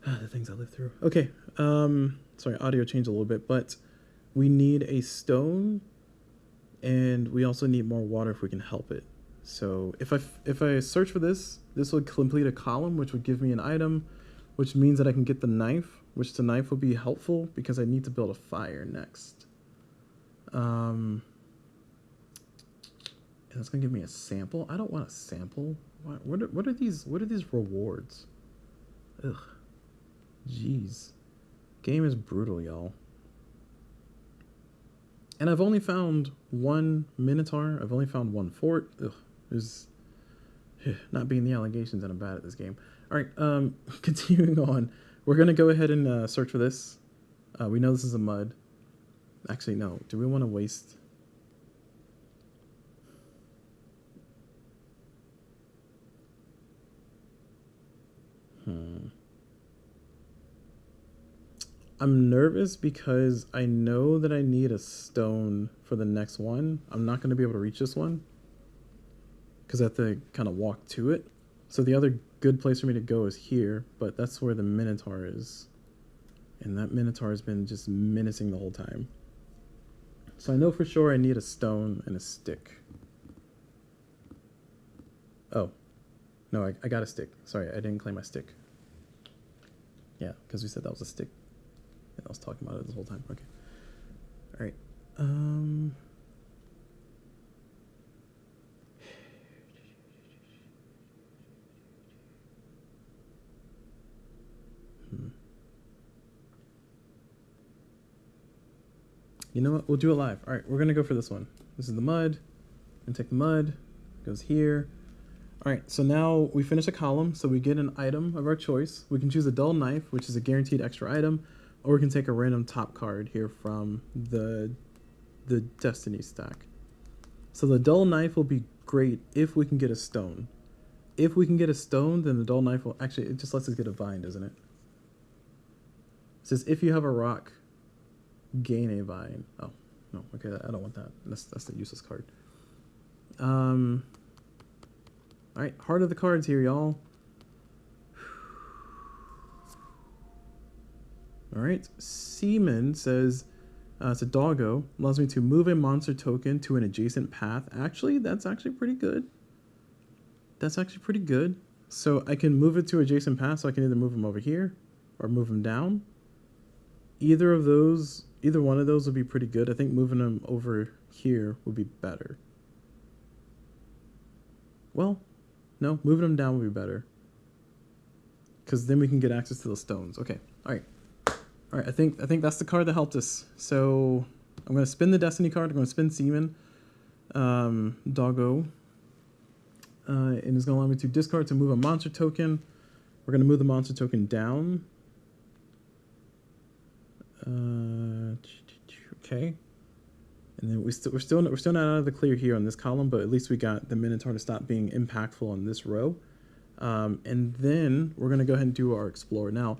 The things I live through. Okay, sorry, audio changed a little bit, but we need a stone, and we also need more water if we can help it. So if I search for this, this would complete a column, which would give me an item, which means that I can get the knife, which the knife would be helpful because I need to build a fire next. And that's gonna give me a sample. I don't want a sample. What are these rewards? Ugh. Jeez. Game is brutal, y'all. And I've only found 1 Minotaur. I've only found 1 fort. Ugh. There's not being the allegations that I'm bad at this game. All right, continuing on. We're going to go ahead and search for this. We know this is a mud. Actually, no. Do we want to waste... I'm nervous because I know that I need a stone for the next one. I'm not going to be able to reach this one because I have to kind of walk to it. So the other good place for me to go is here, but that's where the Minotaur is. And that Minotaur has been just menacing the whole time. So I know for sure I need a stone and a stick. Oh, no, I got a stick. Sorry, I didn't claim my stick. Yeah, because we said that was a stick. I was talking about it this whole time. Okay. All right. You know what? We'll do it live. All right, we're gonna go for this one. This is the mud. And take the mud. Goes here. All right. So now we finish a column. So we get an item of our choice. We can choose a dull knife, which is a guaranteed extra item. Or we can take a random top card here from the Destiny stack. So the dull knife will be great if we can get a stone. If we can get a stone, then the dull knife will... Actually, it just lets us get a vine, doesn't it? It says, if you have a rock, gain a vine. Oh, no. Okay, I don't want that. That's the useless card. All right, heart of the cards here, y'all. All right, Seaman says, it's a doggo, allows me to move a monster token to an adjacent path. Actually, that's actually pretty good. That's actually pretty good. So I can move it to adjacent path, so I can either move them over here or move them down. Either of those Either one of those would be pretty good. I think moving them over here would be better. Well, no, moving them down would be better. Because then we can get access to those stones. Okay, all right. All right, I think that's the card that helped us. So I'm going to spin the Destiny card. I'm going to spin Seaman. Doggo. And it's going to allow me to discard to move a monster token. We're going to move the monster token down. Okay. And then we're still not out of the clear here on this column, but at least we got the Minotaur to stop being impactful on this row. And then we're going to go ahead and do our Explore. Now,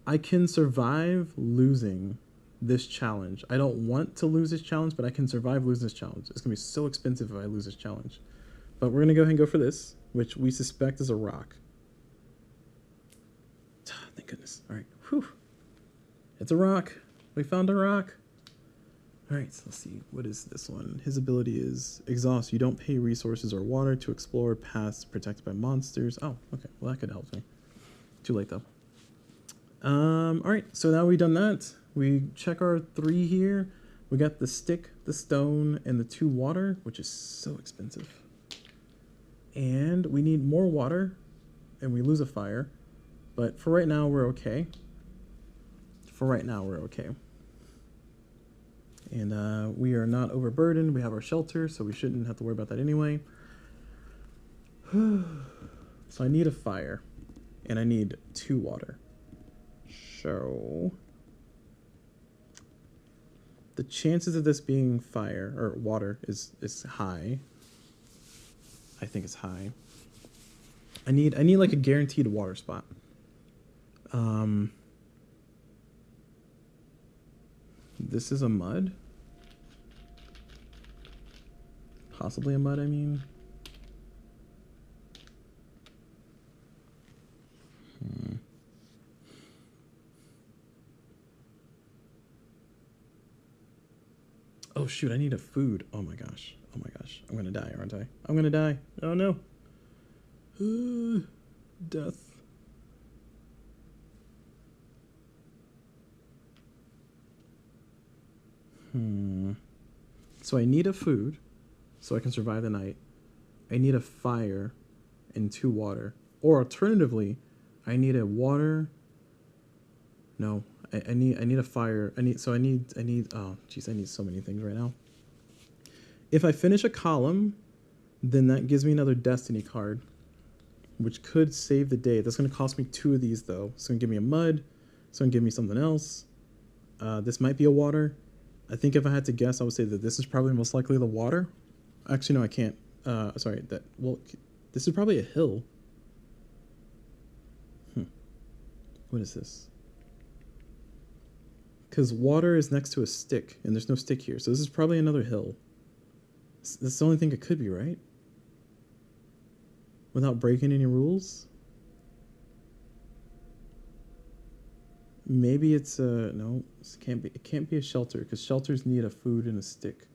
I can survive losing this challenge. I don't want to lose this challenge, but I can survive losing this challenge. It's going to be so expensive if I lose this challenge. But we're going to go ahead and go for this, which we suspect is a rock. Thank goodness. All right. Whew. It's a rock. We found a rock. All right, so let's see. What is this one? His ability is Exhaust. You don't pay resources or water to explore paths protected by monsters. Oh, okay. Well, that could help me. Too late, though. All right, so now we've done that. We check our 3 here. We got the stick, the stone, and the 2 water, which is so expensive. And we need more water, and we lose a fire. But for right now, we're okay. For right now, we're okay. And we are not overburdened. We have our shelter, so we shouldn't have to worry about that anyway. So I need a fire, and I need 2 water. So the chances of this being fire or water is high. I think it's high. I need like a guaranteed water spot. This is a mud. Possibly a mud, I mean. Oh shoot, I need a food. Oh my gosh. Oh my gosh. I'm gonna die, aren't I? I'm gonna die. Oh no. Death. So I need a food so I can survive the night. I need a fire and 2 water. Or alternatively, I need a water. No, I need a fire. I need oh geez, I need so many things right now. If I finish a column, then that gives me another Destiny card, which could save the day. That's gonna cost me 2 of these though. It's gonna give me a mud, it's gonna give me something else. This might be a water. I think if I had to guess, I would say that this is probably most likely the water. Actually, no, I can't. Sorry, well, this is probably a hill. What is this? Because water is next to a stick, and there's no stick here. So this is probably another hill. That's the only thing it could be, right? Without breaking any rules? Maybe it's a no. It can't be a shelter because shelters need a food and a stick.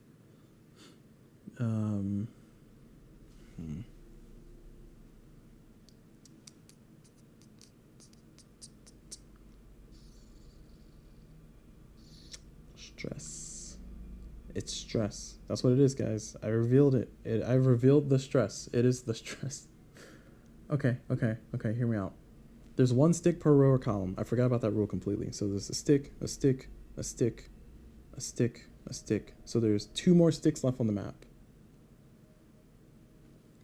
Stress. It's stress. That's what it is, guys. I revealed it. I revealed the stress. It is the stress. Okay. Hear me out. There's 1 stick per row or column. I forgot about that rule completely. So there's a stick, a stick, a stick, a stick, a stick. So there's 2 more sticks left on the map.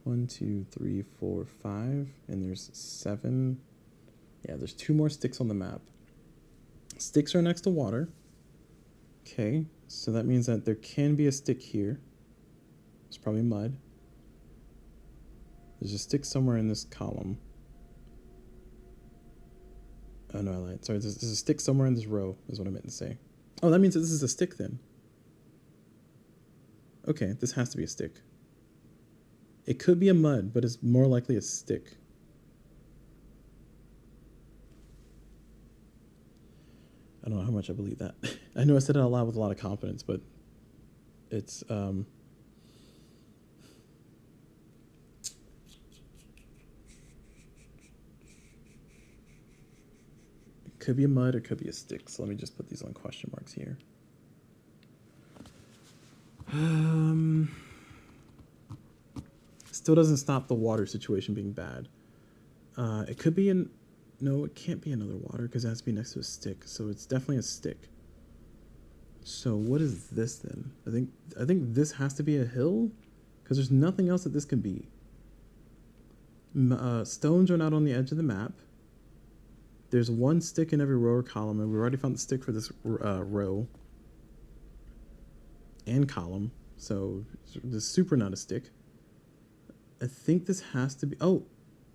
1, 2, 3, 4, 5, and there's 7. Yeah, there's 2 more sticks on the map. Sticks are next to water. Okay, so that means that there can be a stick here. It's probably mud. There's a stick somewhere in this column. Oh no, I lied. Sorry, there's a stick somewhere in this row, is what I meant to say. Oh, that means that this is a stick then. Okay, this has to be a stick. It could be a mud, but it's more likely a stick. I don't know how much I believe that. I know I said it out loud with a lot of confidence, but it's it could be a mud or it could be a stick. So let me just put these on question marks here. Still doesn't stop the water situation being bad. It could be in... No, it can't be another water because it has to be next to a stick. So it's definitely a stick. So what is this then? I think this has to be a hill because there's nothing else that this can be. Stones are not on the edge of the map. There's one stick in every row or column, and we already found the stick for this row and column. So this is super not a stick. I think this has to be... Oh,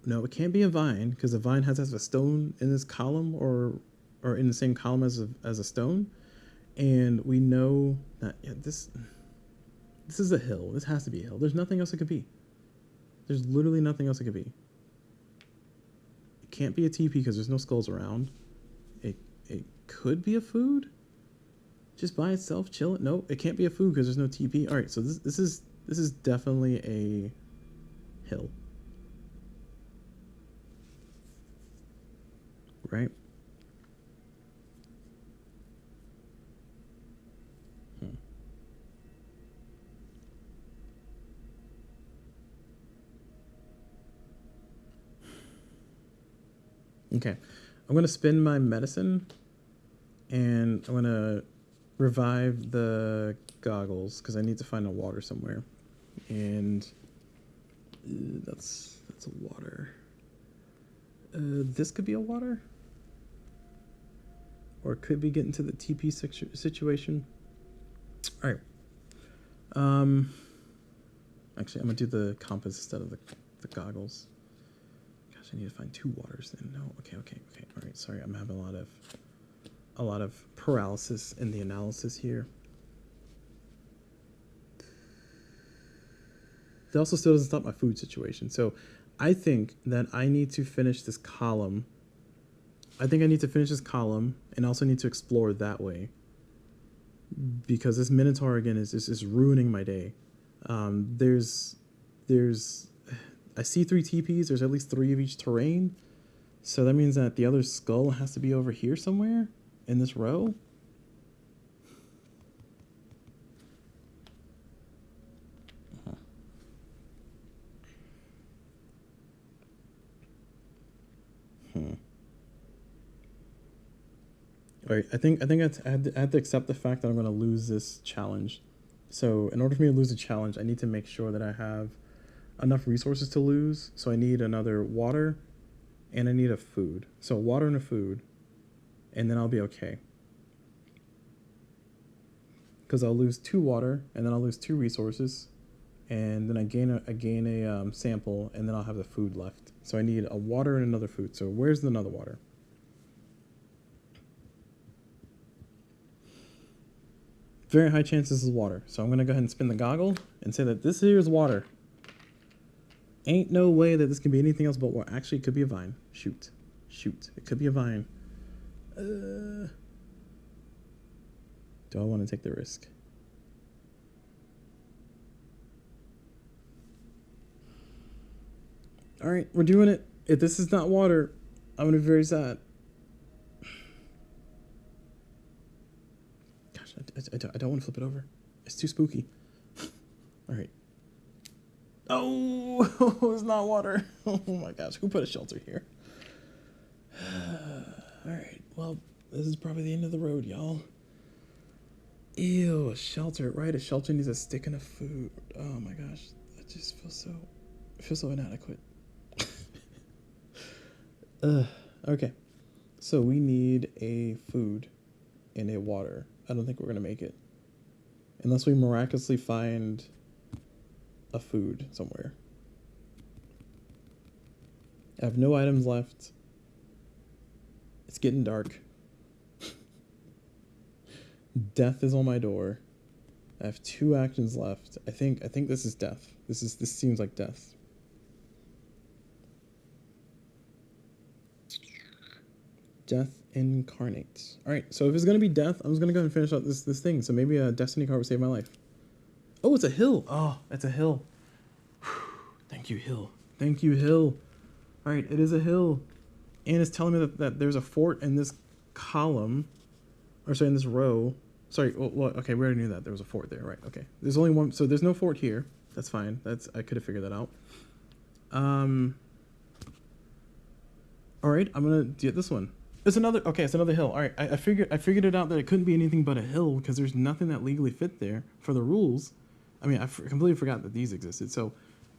no, it can't be a vine because a vine has a stone in this column or in the same column as a stone. And we know that this is a hill. This has to be a hill. There's nothing else it could be. There's literally nothing else it could be. It can't be a TP because there's no skulls around. It could be a food. Just by itself, chill it. No, it can't be a food because there's no TP. All right, so this is definitely a hill. Right? Okay, I'm gonna spin my medicine and I'm gonna revive the goggles because I need to find a water somewhere. And that's a water. This could be a water, or it could be getting to the TP situation. All right. Actually, I'm gonna do the compass instead of the goggles. Gosh, I need to find 2 waters then. No, okay. All right, sorry, I'm having a lot of paralysis in the analysis here. That also still doesn't stop my food situation. So I think that I need to finish this column. I think I need to finish this column and also need to explore that way. Because this Minotaur again is ruining my day. I see 3 TPs. There's at least 3 of each terrain. So that means that the other skull has to be over here somewhere in this row. All right, I think I had to accept the fact that I'm going to lose this challenge. So in order for me to lose a challenge, I need to make sure that I have enough resources to lose. So I need another water and I need a food. So water and a food, and then I'll be okay. Because I'll lose 2 water and then I'll lose 2 resources, and then I gain a sample, and then I'll have the food left. So I need a water and another food. So where's the another water? Very high chance this is water. So I'm going to go ahead and spin the goggle and say that this here is water. Ain't no way that this can be anything else but water. Actually, it could be a vine. Shoot. It could be a vine. Do I want to take the risk? All right, we're doing it. If this is not water, I'm going to be very sad. I don't want to flip it over. It's too spooky. All right. Oh, it's not water. Oh my gosh, who put a shelter here? All right, well, this is probably the end of the road, y'all. Ew, a shelter, right? A shelter needs a stick and a food. Oh my gosh, I just feel so inadequate. Okay, so we need a food and a water. I don't think we're gonna make it unless we miraculously find a food somewhere. I have no items left. It's getting dark. Death is on my door. I have 2 actions left. I think this is death. This seems like death. Death incarnate. All right, so if it's gonna be death, I'm just gonna go ahead and finish out this thing. So maybe a destiny card will save my life. Oh, it's a hill. Oh, it's a hill. Thank you, hill. Thank you, hill. All right, it is a hill, and it's telling me that there's a fort in this column, or sorry, in this row. Sorry, okay, we already knew that. There was a fort there, right? Okay. There's only one, so there's no fort here. That's fine. I could have figured that out. All right, I'm gonna get this one. It's another hill. All right, I figured it out that it couldn't be anything but a hill because there's nothing that legally fit there for the rules. I mean, I completely forgot that these existed. So,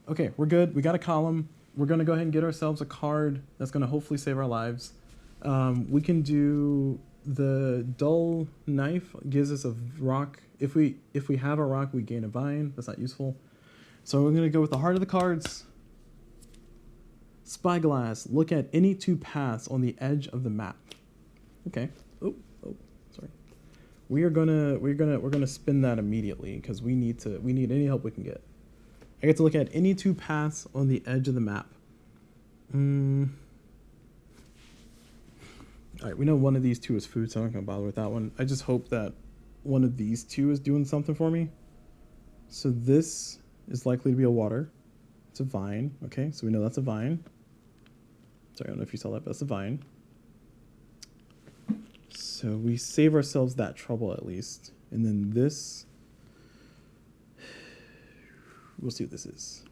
okay, we're good. We got a column. We're gonna go ahead and get ourselves a card that's gonna hopefully save our lives. We can do the dull knife gives us a rock. If we have a rock, we gain a vine. That's not useful. So we're gonna go with the heart of the cards. Spyglass. Look at any two paths on the edge of the map. Okay. Oh, sorry. We're gonna spin that immediately because we need any help we can get. I get to look at any two paths on the edge of the map. All right, we know one of these two is food, so I'm not gonna bother with that one. I just hope that one of these two is doing something for me. So this is likely to be a water. It's a vine. Okay, so we know that's a vine. Sorry, I don't know if you saw that, but that's a vine. So we save ourselves that trouble at least. And then this, we'll see what this is.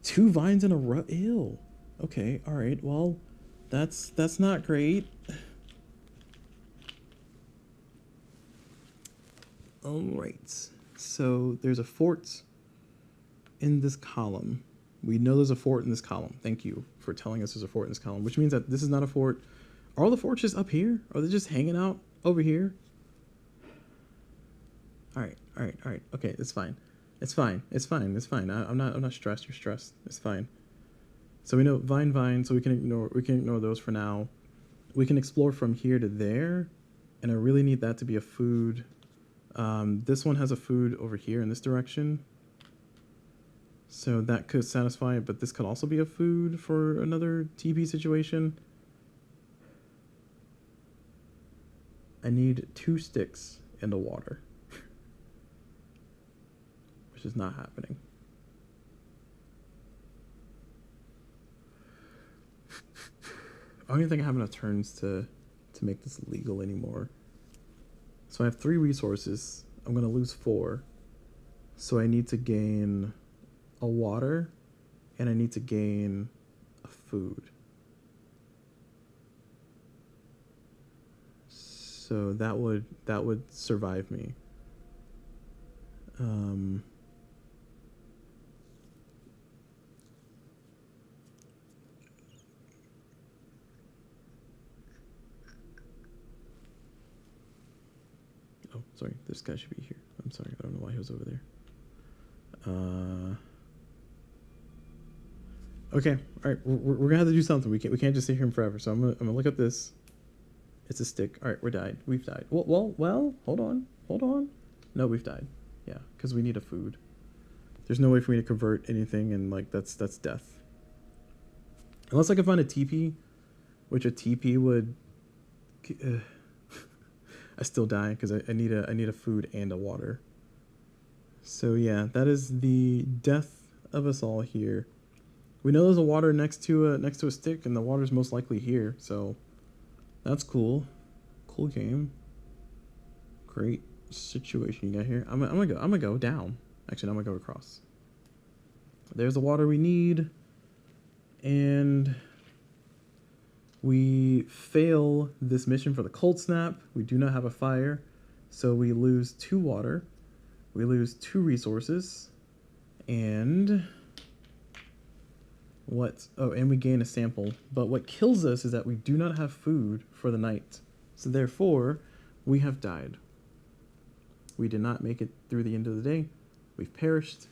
2 vines in a row. Ew. Okay, all right, well, that's not great. All right, so there's a fort in this column. We know there's a fort in this column. Thank you for telling us there's a fort in this column, which means that this is not a fort. Are all the forts just up here? Are they just hanging out over here? All right. Okay, it's fine. It's fine. I'm not stressed. You're stressed. It's fine. So we know vine, so we can ignore those for now. We can explore from here to there, and I really need that to be a food. This one has a food over here in this direction. So that could satisfy it, but this could also be a food for another TP situation. I need 2 sticks and a water, which is not happening. I don't even think I have enough turns to make this legal anymore. So I have 3 resources. I'm gonna lose 4. So I need to gain a water, and I need to gain a food. So that would survive me. Oh, sorry, this guy should be here. I'm sorry, I don't know why he was over there. Okay, all right, we're gonna have to do something. We can't just sit here forever. So I'm gonna look up this. It's a stick. All right, we've died. Well, hold on. No, we've died. Yeah, because we need a food. There's no way for me to convert anything, and like that's death. Unless I can find a TP, which a TP would. I still die because I need a food and a water. So yeah, that is the death of us all here. We know there's a water next to a stick, and the water's most likely here. So that's cool. Cool game. Great situation you got here. I'm gonna go down. Actually, no, I'm gonna go across. There's the water we need, and we fail this mission for the cold snap. We do not have a fire, so we lose 2 water. We lose 2 resources, and what? Oh, and we gain a sample. But what kills us is that we do not have food for the night. So therefore, we have died. We did not make it through the end of the day. We've perished.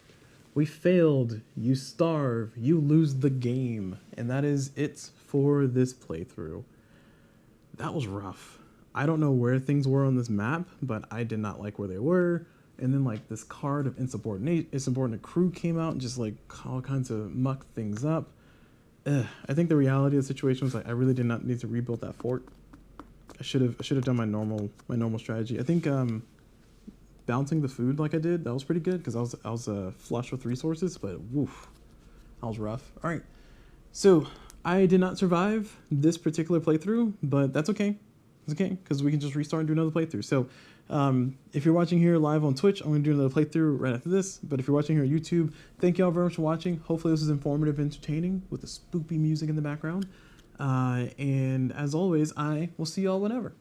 We failed. You starve. You lose the game. And that is it for this playthrough. That was rough. I don't know where things were on this map, but I did not like where they were. And then like this card of insubordinate crew came out and just like all kinds of mucked things up. I think the reality of the situation was like I really did not need to rebuild that fort. I should have done my normal strategy. I think bouncing the food like I did, that was pretty good because I was flush with resources, but woof, that was rough. All right, so I did not survive this particular playthrough, but that's okay. It's okay because we can just restart and do another playthrough. So If you're watching here live on Twitch, I'm going to do another playthrough right after this. But if you're watching here on YouTube, thank you all very much for watching. Hopefully this was informative, entertaining with the spoopy music in the background. And as always, I will see y'all whenever.